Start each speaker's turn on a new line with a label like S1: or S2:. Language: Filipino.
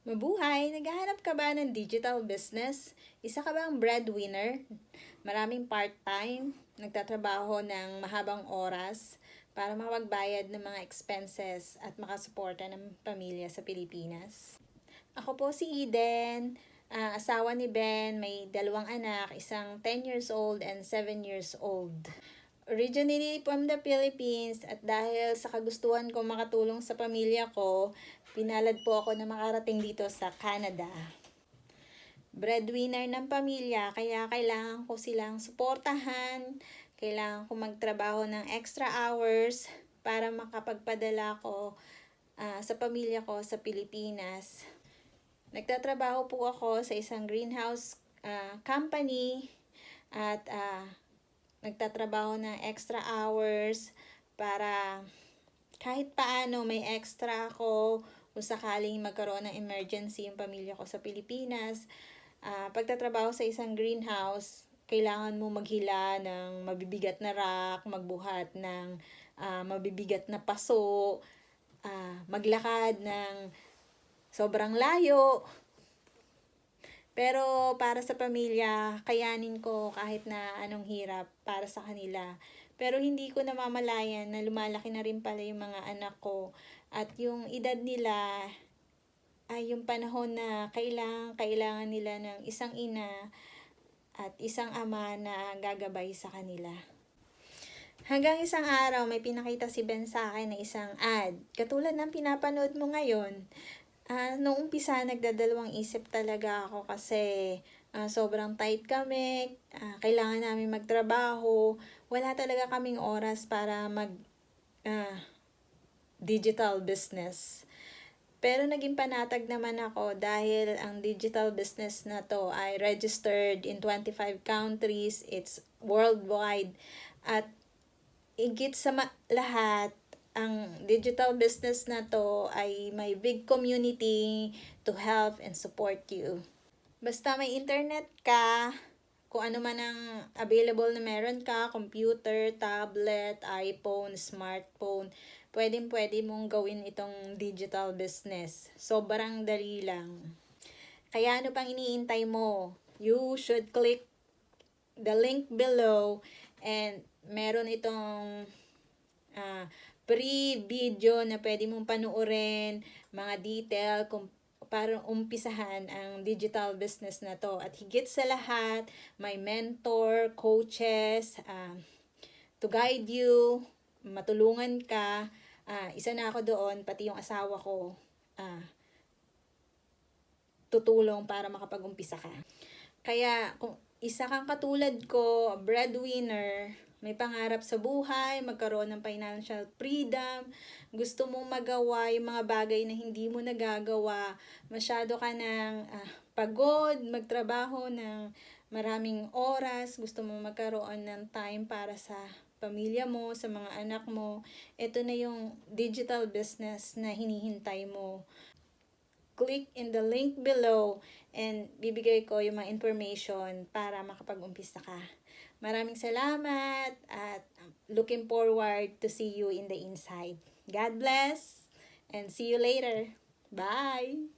S1: Mabuhay! Naghahanap ka ba ng digital business? Isa ka bang breadwinner? Maraming part-time? Nagtatrabaho ng mahabang oras para makapagbayad ng mga expenses at makasuporta ng pamilya sa Pilipinas? Ako po si Eden, asawa ni Ben, may 2 anak, isang 10 years old and 7 years old. Originally from the Philippines at dahil sa kagustuhan ko makatulong sa pamilya ko, pinalad po ako na makarating dito sa Canada. Breadwinner ng pamilya, kaya kailangan ko silang suportahan, kailangan ko magtrabaho ng extra hours para makapagpadala ko sa pamilya ko sa Pilipinas. Nagtatrabaho po ako sa isang greenhouse company at nagtatrabaho ng extra hours para kahit paano may extra ako kung sakaling magkaroon ng emergency yung pamilya ko sa Pilipinas. Pagtatrabaho sa isang greenhouse, kailangan mo maghila ng mabibigat na rack, magbuhat ng mabibigat na paso, maglakad ng sobrang layo. Pero para sa pamilya, kayanin ko kahit na anong hirap para sa kanila. Pero hindi ko namamalayan na lumalaki na rin pala yung mga anak ko. At yung edad nila ay yung panahon na kailangan nila ng isang ina at isang ama na gagabay sa kanila. Hanggang isang araw, may pinakita si Ben sa akin na isang ad. Katulad ng pinapanood mo ngayon. Noong umpisa, nagdadalawang isip talaga ako kasi sobrang tight kami, kailangan namin magtrabaho, wala talaga kaming oras para digital business. Pero naging panatag naman ako dahil ang digital business na to ay registered in 25 countries, it's worldwide, at higit sa lahat, ang digital business na to ay may big community to help and support you. Basta may internet ka, kung ano man ang available na meron ka, computer, tablet, iPhone, smartphone, pwede mong gawin itong digital business. Sobrang dali lang. Kaya ano pang iniintay mo? You should click the link below and meron itong pre-video na pwede mong panuorin, mga detail kung para umpisahan ang digital business na to. At higit sa lahat, may mentor, coaches, to guide you, matulungan ka. Isa na ako doon, pati yung asawa ko, tutulong para makapag-umpisa ka. Kaya kung isa kang katulad ko, breadwinner, may pangarap sa buhay, magkaroon ng financial freedom, gusto mong magawa yung mga bagay na hindi mo nagagawa, masyado ka ng pagod, magtrabaho ng maraming oras, gusto mong magkaroon ng time para sa pamilya mo, sa mga anak mo, ito na yung digital business na hinihintay mo. Click in the link below and bibigay ko yung mga information para makapag-umpisa ka. Maraming salamat at looking forward to see you in the inside. God bless and see you later. Bye!